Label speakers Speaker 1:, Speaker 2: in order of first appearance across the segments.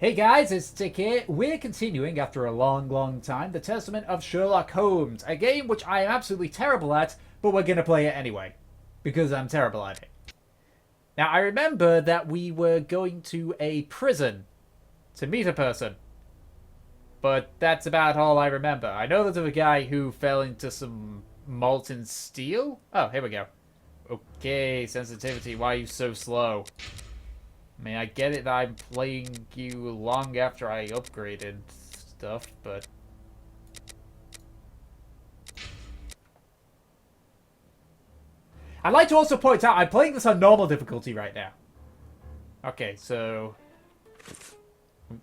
Speaker 1: Hey guys, it's Tick here. We're continuing, after a long time, the Testament of Sherlock Holmes, a game which I am absolutely terrible at, but we're gonna play it anyway, because I'm terrible at it. Now, I remember that we were going to a prison to meet a person, but that's about all I remember. I know there's a guy who fell into some molten steel. Oh, here we go. Okay, sensitivity, why are you so slow? I mean, I get it that I'm playing you long after I upgraded stuff, but... I'd like to also point out, I'm playing this on normal difficulty right now. Okay, so...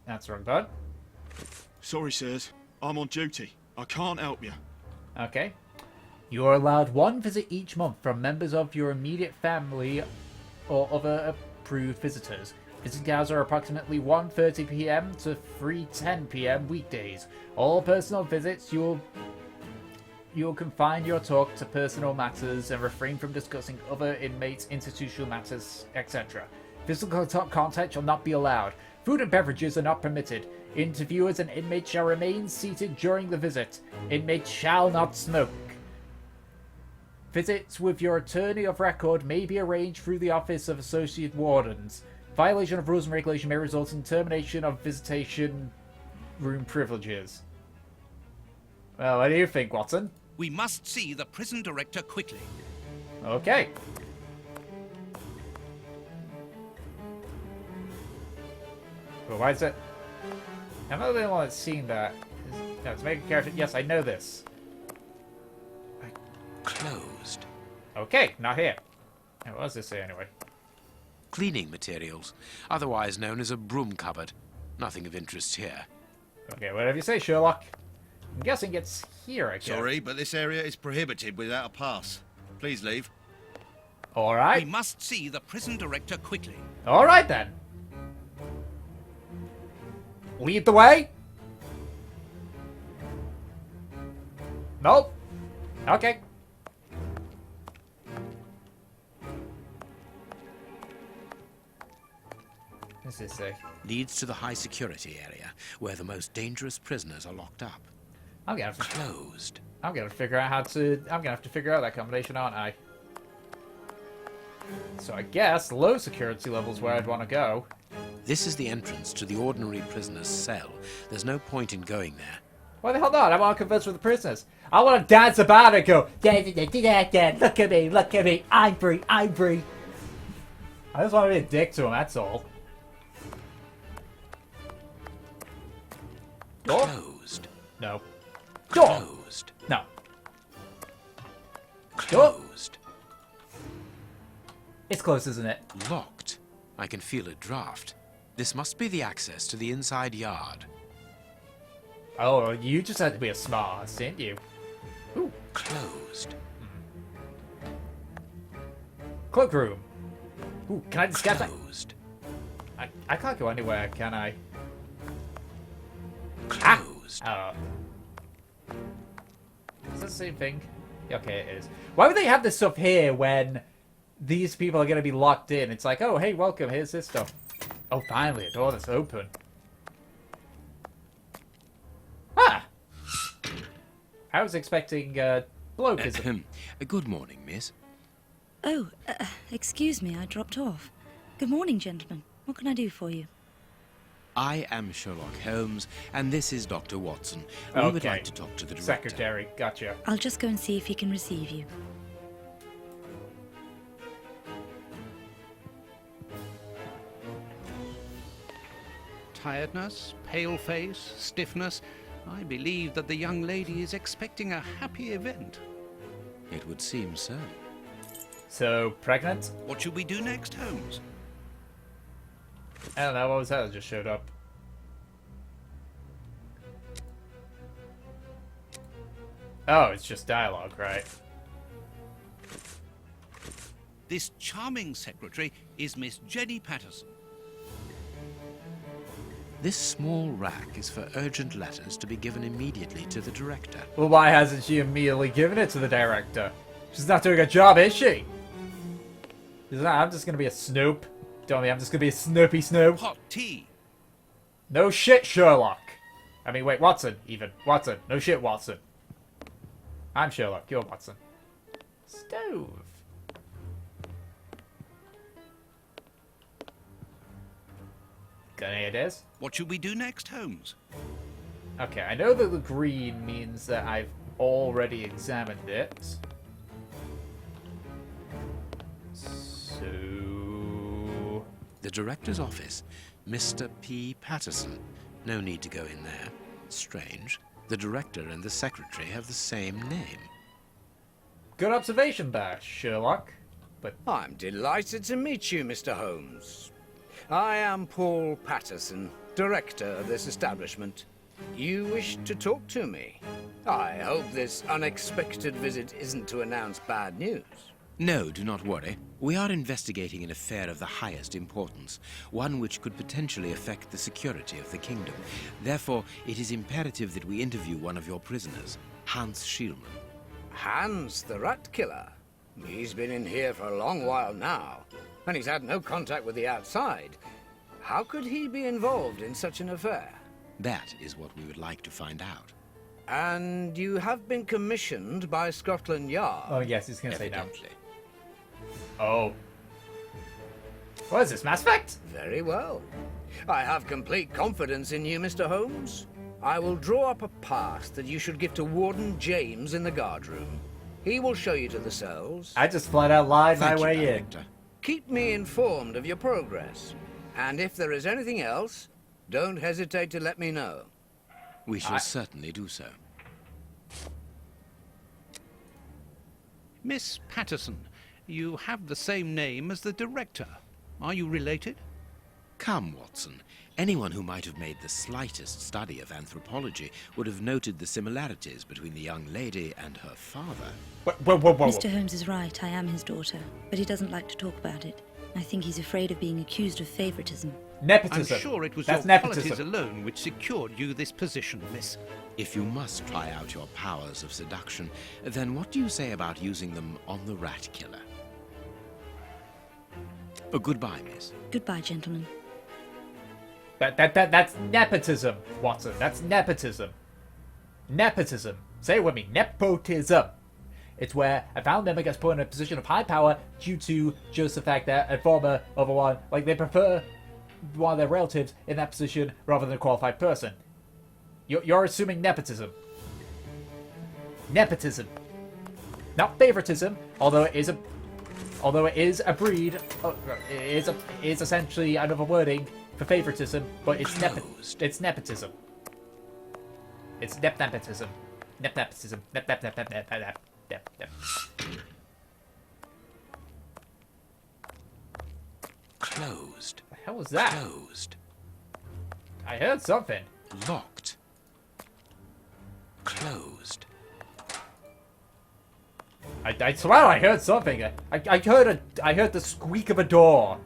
Speaker 1: That's the wrong button.
Speaker 2: Sorry, sirs. I'm on duty. I can't help you.
Speaker 1: Okay. You are allowed one visit each month from members of your immediate family or other approved visitors. Visiting hours are approximately 1:30 p.m. to 3:10 p.m. weekdays. All personal visits, you'll confine your talk to personal matters and refrain from discussing other inmates' institutional matters, etc. Physical contact shall not be allowed. Food and beverages are not permitted. Interviewers and inmates shall remain seated during the visit. Inmates shall not smoke. Visits with your attorney of record may be arranged through the Office of Associate Wardens. Violation of rules and regulation may result in termination of visitation room privileges. Well, what do you think, Watson?
Speaker 3: We must see the prison director quickly.
Speaker 1: Okay. Well, why is it? I'm not the only one that's seen that. No, it's make a character. Yes, I know this.
Speaker 4: Closed.
Speaker 1: Okay, not here. What does this say anyway?
Speaker 4: Cleaning materials, otherwise known as a broom cupboard. Nothing of interest here.
Speaker 1: Okay, whatever you say, Sherlock. I'm guessing it's here, I guess.
Speaker 5: Sorry, but this area is prohibited without a pass. Please leave.
Speaker 1: Alright.
Speaker 3: We must see the prison director quickly.
Speaker 1: Alright then. Lead the way? Nope. Okay. What's this say?
Speaker 4: Leads to the high security area, where the most dangerous prisoners are locked up.
Speaker 1: I'm gonna have to
Speaker 4: Closed.
Speaker 1: I'm gonna figure out how to. I'm gonna have to figure out that combination, aren't I? So I guess low security levels where I'd want to go.
Speaker 4: This is the entrance to the ordinary prisoner's cell. There's no point in going there.
Speaker 1: Why the hell not? I want to converse with the prisoners. I want to dance about it. Go. Look at me. Look at me. I'm free. I'm free. I just want to be a dick to them. That's all. Door?
Speaker 4: Closed.
Speaker 1: No. Door?
Speaker 4: Closed.
Speaker 1: No. Door?
Speaker 4: Closed.
Speaker 1: It's close, isn't it?
Speaker 4: Locked. I can feel a draft. This must be the access to the inside yard.
Speaker 1: Oh, you just had to be a smart ass, didn't you? Ooh.
Speaker 4: Closed.
Speaker 1: Cloakroom. Ooh, can I disguise that?
Speaker 4: Closed.
Speaker 1: I can't go anywhere, can I?
Speaker 4: Closed.
Speaker 1: Oh. Is that the same thing? Okay, it is. Why would they have this stuff here when these people are going to be locked in? It's like, oh, hey, welcome, here's this stuff. Oh, finally, a door that's open. Ah! I was expecting, blokeism.
Speaker 4: Good morning, miss.
Speaker 6: Oh, excuse me, I dropped off. Good morning, gentlemen. What can I do for you?
Speaker 4: I am Sherlock Holmes, and this is Dr. Watson. We would like to talk to the director.
Speaker 1: Secretary, gotcha.
Speaker 6: I'll just go and see if he can receive you.
Speaker 3: Tiredness, pale face, stiffness. I believe that the young lady is expecting a happy event.
Speaker 4: It would seem so.
Speaker 1: So, pregnant?
Speaker 3: What should we do next, Holmes?
Speaker 1: I don't know, what was that that just showed up? Oh, it's just dialogue, right?
Speaker 3: This charming secretary is Miss Jenny Patterson.
Speaker 4: This small rack is for urgent letters to be given immediately to the director.
Speaker 1: Well, why hasn't she immediately given it to the director? She's not doing a job, is she? I'm just gonna be a snoop. Tell me I'm just gonna be a Snoopy Snoop.
Speaker 3: Hot tea.
Speaker 1: No shit, Sherlock. I mean, wait, Watson, even. Watson. No shit, Watson. I'm Sherlock, you're Watson. Stove. Got any ideas?
Speaker 3: What should we do next, Holmes?
Speaker 1: Okay, I know that the green means that I've already examined it. So...
Speaker 4: The director's office. Mr. P. Patterson. No need to go in there. Strange. The director and the secretary have the same name.
Speaker 1: Good observation there, Sherlock. But
Speaker 7: I'm delighted to meet you, Mr. Holmes. I am Paul Patterson, director of this establishment. You wish to talk to me? I hope this unexpected visit isn't to announce bad news.
Speaker 4: No, do not worry. We are investigating an affair of the highest importance, one which could potentially affect the security of the kingdom. Therefore, it is imperative that we interview one of your prisoners, Hans Schielmann.
Speaker 7: Hans, the rat killer. He's been in here for a long while now, and he's had no contact with the outside. How could he be involved in such an affair?
Speaker 4: That is what we would like to find out.
Speaker 7: And you have been commissioned by Scotland Yard.
Speaker 1: oh yes, he's gonna say no.
Speaker 4: Evidently.
Speaker 1: Oh. What is this, Mass Effect?
Speaker 7: Very well. I have complete confidence in you, Mr. Holmes. I will draw up a pass that you should give to Warden James in the guardroom. He will show you to the cells.
Speaker 1: I just flat out lied my
Speaker 4: Thank you,
Speaker 1: way in.
Speaker 4: Director.
Speaker 7: Keep me informed of your progress. And if there is anything else, don't hesitate to let me know.
Speaker 4: We shall certainly do so.
Speaker 3: Miss Patterson, you have the same name as the director. Are you related?
Speaker 4: Come, Watson. Anyone who might have made the slightest study of anthropology would have noted the similarities between the young lady and her father.
Speaker 1: Whoa.
Speaker 6: Mr. Holmes is right. I am his daughter, but he doesn't like to talk about it. I think he's afraid of being accused of favoritism.
Speaker 3: I'm
Speaker 1: Nepotism.
Speaker 3: sure it was
Speaker 1: That's
Speaker 3: your
Speaker 1: nepotism.
Speaker 3: qualities alone which secured you this position, miss.
Speaker 4: If you must try out your powers of seduction, then what do you say about using them on the rat killer? Goodbye, miss.
Speaker 6: Goodbye, gentlemen.
Speaker 1: That's nepotism, Watson. That's nepotism. Nepotism. Say it with me. Nepotism. It's where a family member gets put in a position of high power due to just the fact that a former other one, like they prefer one of their relatives in that position rather than a qualified person. You're assuming nepotism. Nepotism. Not favoritism, although it is a breed, it is essentially another wording for favoritism, but it's it's nepotism. It's nepotism. Nepotism.
Speaker 4: Closed.
Speaker 1: The hell was that?
Speaker 4: Closed.
Speaker 1: I heard something.
Speaker 4: Locked. Closed.
Speaker 1: I swear I heard something. I heard the squeak of a door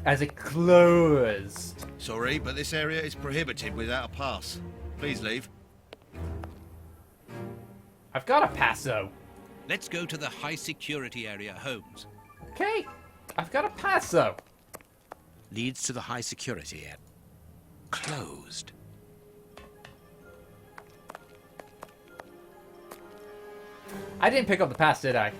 Speaker 1: as it closed.
Speaker 5: Sorry, but this area is prohibited without a pass. Please leave.
Speaker 1: I've got a pass though.
Speaker 3: Let's go to the high security area, Holmes.
Speaker 1: Okay, I've got a pass though.
Speaker 4: Leads to the high security area. Closed.
Speaker 1: I didn't pick up the pass, did I?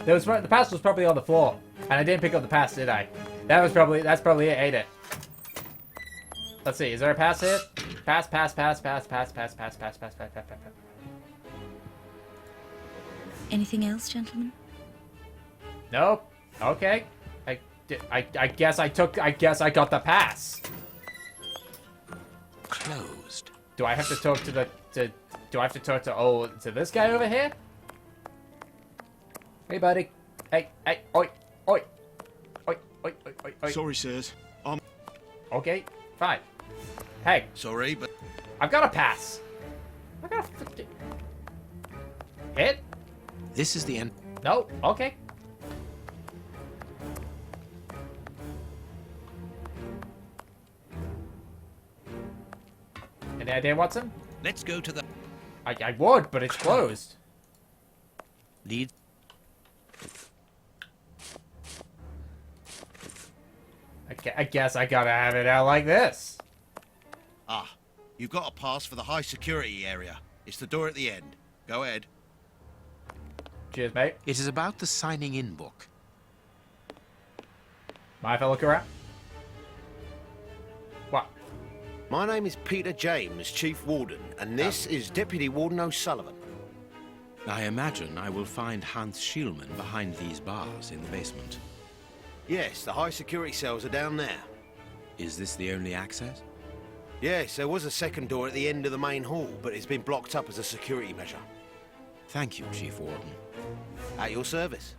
Speaker 1: The pass was probably on the floor, and I didn't pick up the pass, did I? That's probably it, ain't it? Let's see, is there a pass here? Pass.
Speaker 6: Anything else, gentlemen?
Speaker 1: Nope. Okay. I guess I got the pass.
Speaker 4: Closed.
Speaker 1: Do I have to talk to to this guy over here? Hey, buddy. Hey, oi.
Speaker 2: Sorry, sirs.
Speaker 1: Okay, fine. Hey,
Speaker 5: Sorry, but
Speaker 1: I've got a pass. I got a hit.
Speaker 4: This is the end.
Speaker 1: No. Okay. Any idea, Watson?
Speaker 3: Let's go to the...
Speaker 1: I would, but it's closed.
Speaker 4: Lead.
Speaker 1: I guess I gotta have it out like this.
Speaker 5: Ah, you've got a pass for the high security area. It's the door at the end. Go ahead.
Speaker 1: Cheers, mate.
Speaker 4: It is about the signing in book.
Speaker 1: My fellow Karat. What?
Speaker 8: My name is Peter James, Chief Warden, and this is Deputy Warden O'Sullivan.
Speaker 4: I imagine I will find Hans Schielman behind these bars in the basement.
Speaker 8: Yes, the high security cells are down there.
Speaker 4: Is this the only access?
Speaker 8: Yes, there was a second door at the end of the main hall, but it's been blocked up as a security measure.
Speaker 4: Thank you, Chief Warden.
Speaker 8: At your service.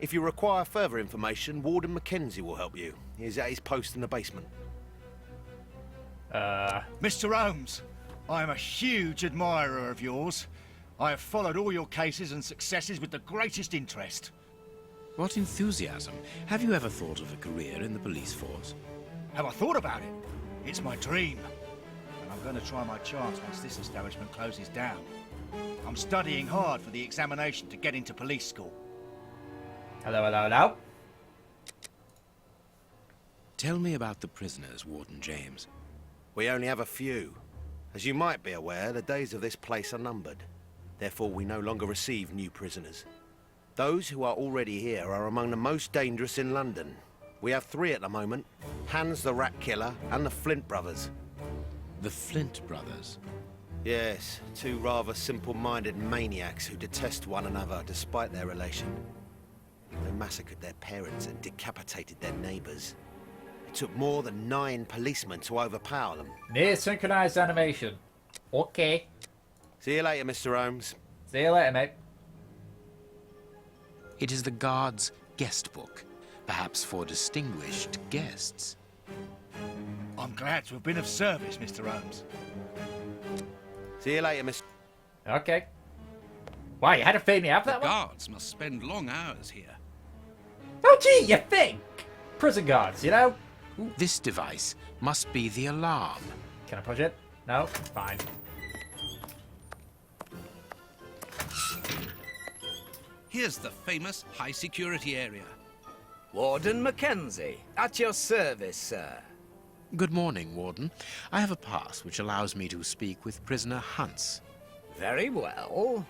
Speaker 8: If you require further information, Warden Mackenzie will help you. He's at his post in the basement.
Speaker 2: Mr. Holmes, I am a huge admirer of yours. I have followed all your cases and successes with the greatest interest.
Speaker 4: What enthusiasm. Have you ever thought of a career in the police force?
Speaker 2: Have I thought about it? It's my dream. And I'm going to try my chance once this establishment closes down. I'm studying hard for the examination to get into police school.
Speaker 1: Hello, hello, hello.
Speaker 4: Tell me about the prisoners, Warden James.
Speaker 8: We only have a few. As you might be aware, the days of this place are numbered. Therefore, we no longer receive new prisoners. Those who are already here are among the most dangerous in London. We have 3 at the moment. Hans the Rat Killer and the Flint Brothers.
Speaker 4: The Flint brothers.
Speaker 8: Yes, 2 rather simple-minded maniacs who detest one another despite their relation. They massacred their parents and decapitated their neighbours. It took more than 9 policemen to overpower them.
Speaker 1: Near synchronized animation. Okay.
Speaker 8: See you later, Mr. Holmes.
Speaker 1: See you later, mate.
Speaker 4: It is the guard's guest book, perhaps for distinguished guests.
Speaker 2: I'm glad to have been of service, Mr. Holmes.
Speaker 8: See you later, Mr.
Speaker 1: Okay. Wow, you had to fade me out for that
Speaker 3: The
Speaker 1: one?
Speaker 3: guards must spend long hours here.
Speaker 1: Oh, gee, you think? Prison guards, you know?
Speaker 4: This device must be the alarm.
Speaker 1: Can I push it? No? Fine.
Speaker 3: Here's the famous high security area.
Speaker 7: Warden Mackenzie, at your service, sir.
Speaker 4: Good morning, Warden. I have a pass which allows me to speak with prisoner Hans.
Speaker 7: Very well.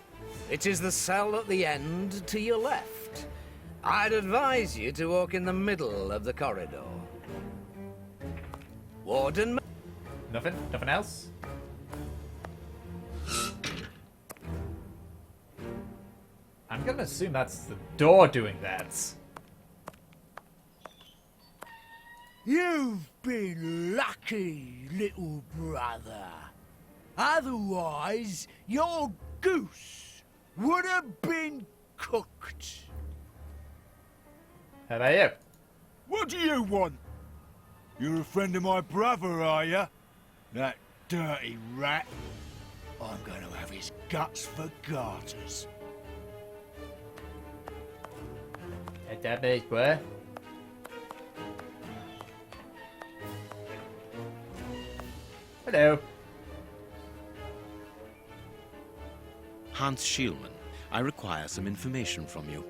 Speaker 7: It is the cell at the end to your left. I'd advise you to walk in the middle of the corridor. Warden...
Speaker 1: Nothing? Nothing else? I'm gonna assume that's the door doing that.
Speaker 9: You've been lucky, little brother. Otherwise, your goose would have been cooked.
Speaker 1: How about you?
Speaker 2: What do you want? You're a friend of my brother, are you? That dirty rat. I'm going to have his guts for garters.
Speaker 1: Hey, that base, boy. Hello.
Speaker 4: Hans Schielman, I require some information from you.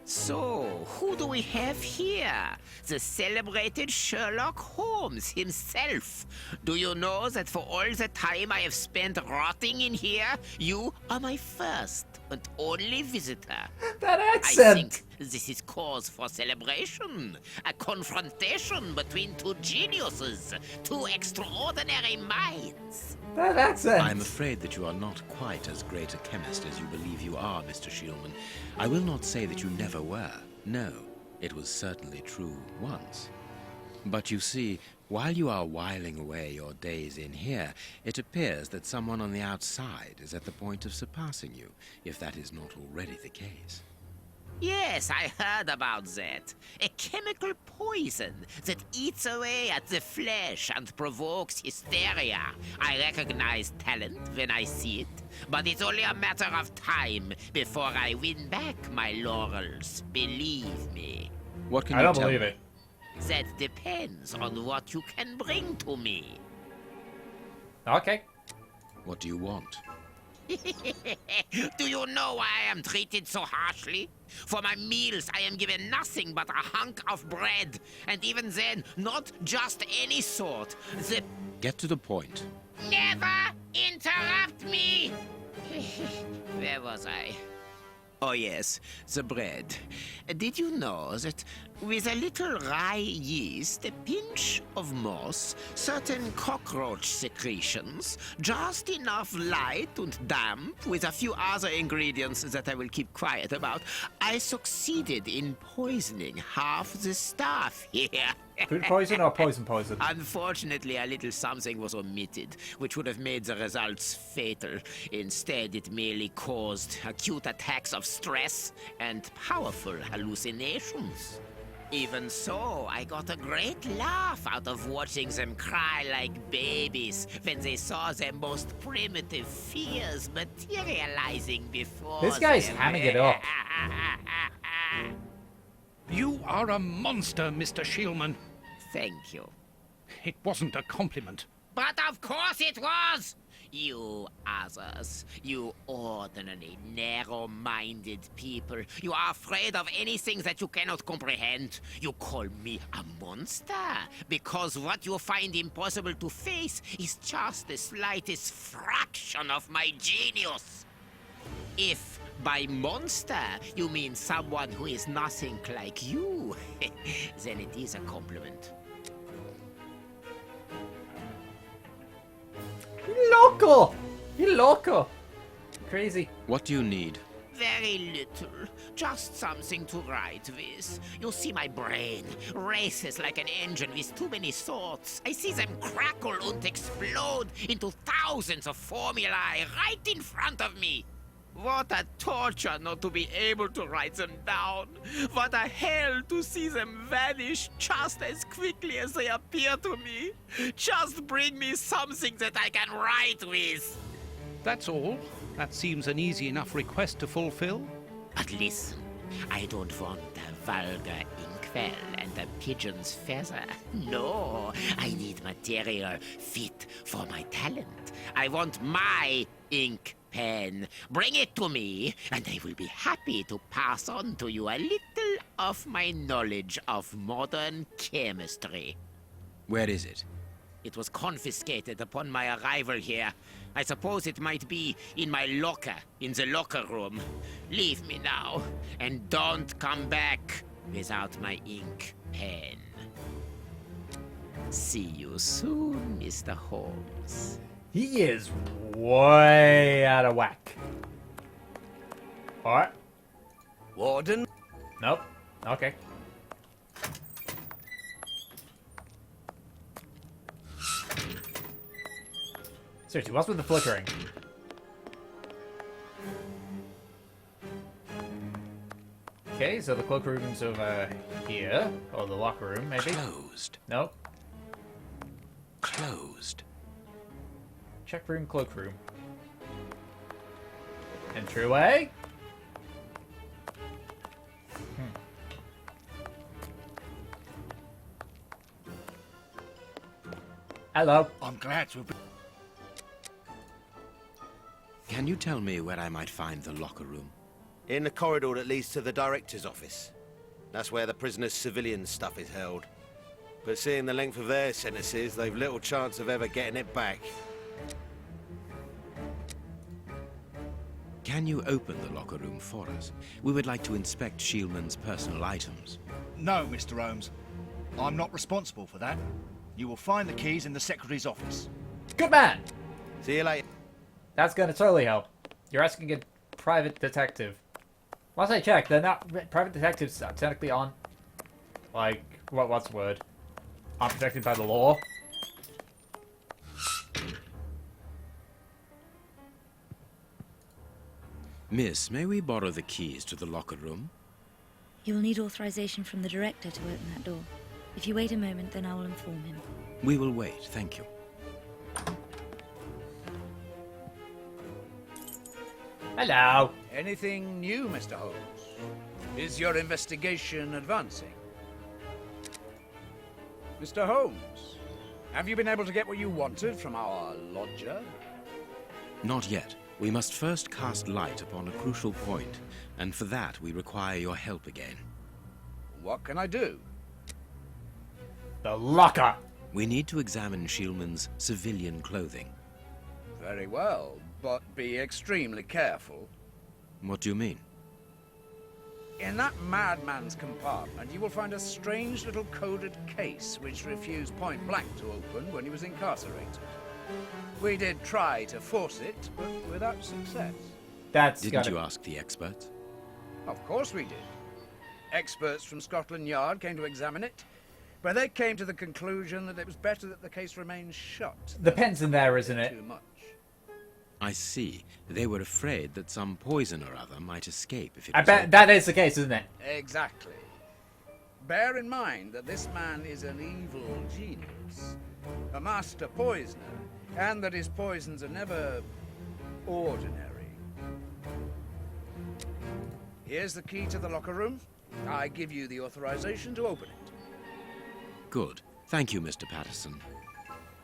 Speaker 10: So, who do we have here? The celebrated Sherlock Holmes himself. Do you know that for all the time I have spent rotting in here, you are my first and only visitor?
Speaker 1: That
Speaker 10: I
Speaker 1: accent!
Speaker 10: think this is cause for celebration. A confrontation between 2 geniuses, 2 extraordinary minds.
Speaker 1: That accent!
Speaker 4: I'm afraid that you are not quite as great a chemist as you believe you are, Mr. Schielman. I will not say that you never were. No, it was certainly true once. But you see, while you are whiling away your days in here, it appears that someone on the outside is at the point of surpassing you, if that is not already the case.
Speaker 10: Yes, I heard about that. A chemical poison that eats away at the flesh and provokes hysteria. I recognize talent when I see it, but it's only a matter of time before I win back my laurels. Believe me.
Speaker 4: What can
Speaker 1: I
Speaker 4: you
Speaker 1: don't
Speaker 4: tell
Speaker 1: believe
Speaker 4: me?
Speaker 1: it.
Speaker 10: That depends on what you can bring to me.
Speaker 1: Okay.
Speaker 4: What do you want?
Speaker 10: Do you know why I am treated so harshly? For my meals, I am given nothing but a hunk of bread. And even then, not just any sort. The...
Speaker 4: Get to the point.
Speaker 10: Never interrupt me! Where was I? Oh yes, the bread. Did you know that with a little rye yeast, a pinch of moss, certain cockroach secretions, just enough light and damp, with a few other ingredients that I will keep quiet about, I succeeded in poisoning half the staff here.
Speaker 1: Food poison or poison?
Speaker 10: Unfortunately, a little something was omitted, which would have made the results fatal. Instead, it merely caused acute attacks of stress and powerful hallucinations. Even so, I got a great laugh out of watching them cry like babies when they saw their most primitive fears materializing before
Speaker 1: This guy's
Speaker 10: them.
Speaker 1: hamming it up.
Speaker 3: You are a monster, Mr. Shieldman.
Speaker 10: Thank you.
Speaker 3: It wasn't a compliment.
Speaker 10: But of course it was! You others, you ordinary, narrow-minded people, you are afraid of anything that you cannot comprehend. You call me a monster because what you find impossible to face is just the slightest fraction of my genius. If by monster you mean someone who is nothing like you, then it is a compliment.
Speaker 1: Loco! You loco! Crazy.
Speaker 4: What do you need?
Speaker 10: Very little. Just something to write with. You see, my brain races like an engine with too many thoughts. I see them crackle and explode into thousands of formulae right in front of me. What a torture not to be able to write them down. What a hell to see them vanish just as quickly as they appear to me. Just bring me something that I can write with.
Speaker 3: That's all. That seems an easy enough request to fulfill.
Speaker 10: But listen, I don't want a vulgar inkwell and a pigeon's feather. No, I need material fit for my talent. I want my ink pen. Bring it to me, and I will be happy to pass on to you a little of my knowledge of modern chemistry.
Speaker 4: Where is it?
Speaker 10: It was confiscated upon my arrival here. I suppose it might be in my locker, in the locker room. Leave me now, and don't come back without my ink pen. See you soon, Mr. Holmes.
Speaker 1: He is way out of whack. Alright.
Speaker 7: Warden?
Speaker 1: Nope. Okay. Seriously, what's with the flickering? Okay, so the cloakroom's over here. Or the locker room, maybe?
Speaker 4: Closed.
Speaker 1: Nope.
Speaker 4: Closed.
Speaker 1: Check room, cloakroom. Entryway? Hello.
Speaker 2: I'm glad to be...
Speaker 4: Can you tell me where I might find the locker room?
Speaker 8: In the corridor that leads to the director's office. That's where the prisoners' civilian stuff is held. But seeing the length of their sentences, they've little chance of ever getting it back.
Speaker 4: Can you open the locker room for us? We would like to inspect Shieldman's personal items.
Speaker 2: No, Mr. Holmes. I'm not responsible for that. You will find the keys in the secretary's office.
Speaker 1: Good man!
Speaker 8: See you later.
Speaker 1: That's gonna totally help. You're asking a private detective. Once I check, they're not... Private detectives are technically on... Like, what's the word? Aren't protected by the law.
Speaker 4: Miss, may we borrow the keys to the locker room?
Speaker 6: You will need authorization from the director to open that door. If you wait a moment, then I will inform him.
Speaker 4: We will wait, thank you.
Speaker 1: Hello.
Speaker 7: Anything new, Mr. Holmes? Is your investigation advancing? Mr. Holmes, have you been able to get what you wanted from our lodger?
Speaker 4: Not yet. We must first cast light upon a crucial point, and for that we require your help again.
Speaker 7: What can I do?
Speaker 1: The locker!
Speaker 4: We need to examine Shieldman's civilian clothing.
Speaker 7: Very well, but be extremely careful.
Speaker 4: What do you mean?
Speaker 7: In that madman's compartment, you will find a strange little coded case which refused point blank to open when he was incarcerated. We did try to force it, but without success.
Speaker 4: Didn't you ask the experts?
Speaker 7: Of course we did. Experts from Scotland Yard came to examine it, but they came to the conclusion that it was better that the case remained shut.
Speaker 1: The pen's in there, isn't it?
Speaker 7: Too much.
Speaker 4: I see. They were afraid that some poison or other might escape if it
Speaker 1: I
Speaker 4: was
Speaker 1: bet
Speaker 4: opened.
Speaker 1: that is the case, isn't it?
Speaker 7: Exactly. Bear in mind that this man is an evil genius, a master poisoner, and that his poisons are never ordinary. Here's the key to the locker room. I give you the authorization to open it.
Speaker 4: Good. Thank you, Mr. Patterson.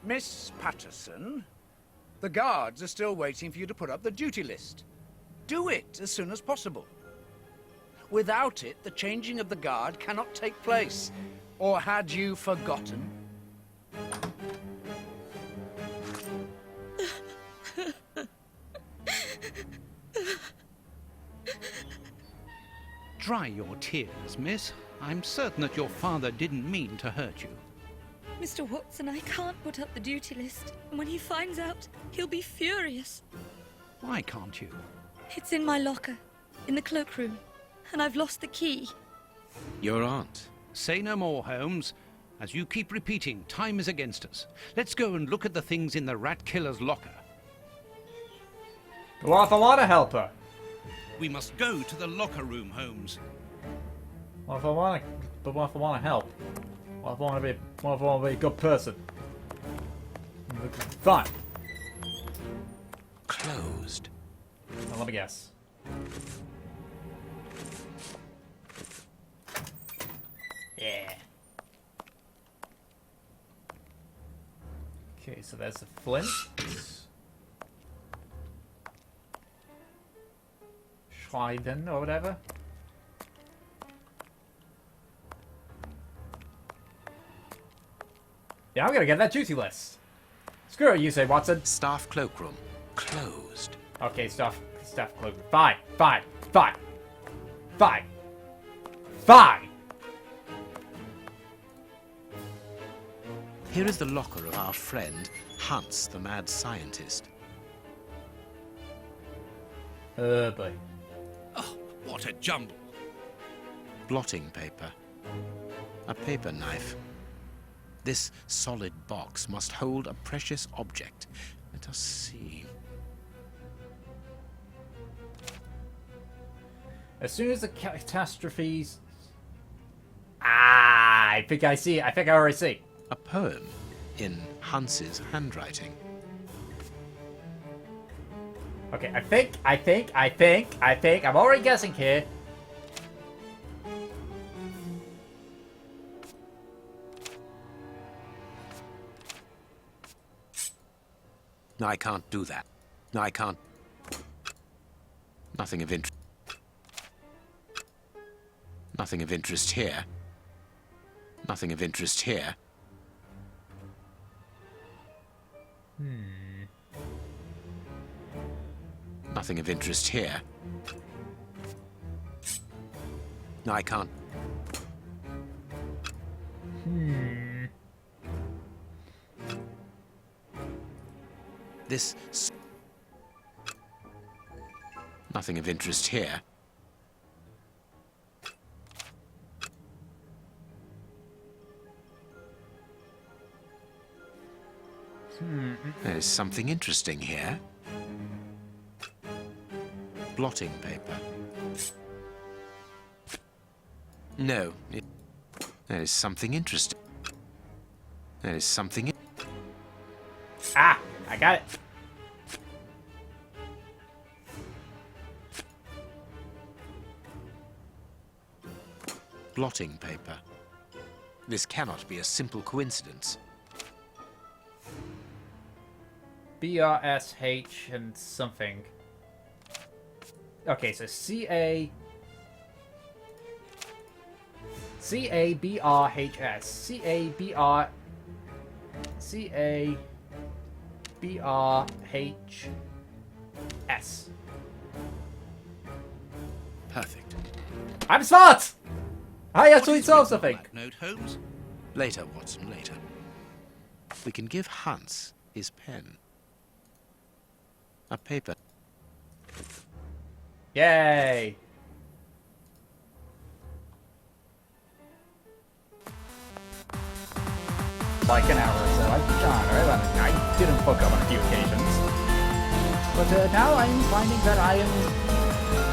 Speaker 7: Miss Patterson, the guards are still waiting for you to put up the duty list. Do it as soon as possible. Without it, the changing of the guard cannot take place. Or had you forgotten?
Speaker 3: Dry your tears, miss. I'm certain that your father didn't mean to hurt you.
Speaker 6: Mr. Watson, I can't put up the duty list. And when he finds out, he'll be furious.
Speaker 3: Why can't you?
Speaker 6: It's in my locker, in the cloakroom, and I've lost the key.
Speaker 4: Your aunt.
Speaker 3: Say no more, Holmes. As you keep repeating, time is against us. Let's go and look at the things in the rat killer's locker.
Speaker 1: Go off a lot of helper.
Speaker 5: We must go to the locker room, Holmes.
Speaker 1: What if I want to help? What if I want to be a good person? Fine.
Speaker 4: Closed.
Speaker 1: Now, let me guess. Yeah. Okay, so that's the flint. Schweiden or whatever. Yeah, I'm gonna get that duty list. Screw it, you say, Watson.
Speaker 4: Staff cloakroom. Closed.
Speaker 1: Okay, staff cloakroom. Fine. Fine.
Speaker 4: Here is the locker of our friend, Hans, the mad scientist.
Speaker 1: Boy.
Speaker 5: Oh, what a jumble.
Speaker 4: Blotting paper. A paper knife. This solid box must hold a precious object. Let us see.
Speaker 1: As soon as the catastrophes... I think I see it. I think I already see.
Speaker 4: A poem in Hans's handwriting.
Speaker 1: Okay, I think, I'm already guessing here.
Speaker 4: No, I can't do that. No, I can't. Nothing of interest. Nothing of interest here. Nothing of interest here. Nothing of interest here. No, I can't. This... Nothing of interest here. There is something interesting here. Blotting paper. No, there is something interesting. There is something...
Speaker 1: Ah, I got it.
Speaker 4: Blotting paper. This cannot be a simple coincidence.
Speaker 1: BRSH and something. Okay, so C-A-B-R-H-S. C-A-B-R-H-S.
Speaker 4: Perfect.
Speaker 1: I'm smart! I actually solved something!
Speaker 3: Black note, Holmes?
Speaker 4: Later, Watson, later. We can give Hans his pen. A paper.
Speaker 1: Yay! Like an hour or so. I didn't fuck up on a few occasions. But now I'm finding that I am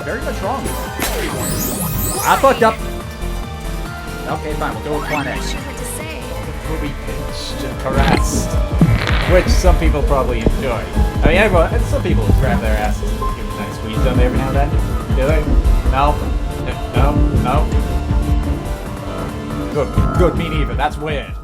Speaker 1: very much wrong. I fucked up! Okay, fine, we'll go with plan A. We'll be pinched and harassed. Which some people probably enjoy. I mean, everyone, some people grab their asses and give them a nice squeeze, don't they, every now and then? Do they? No. No. No. Good. Me neither. That's weird.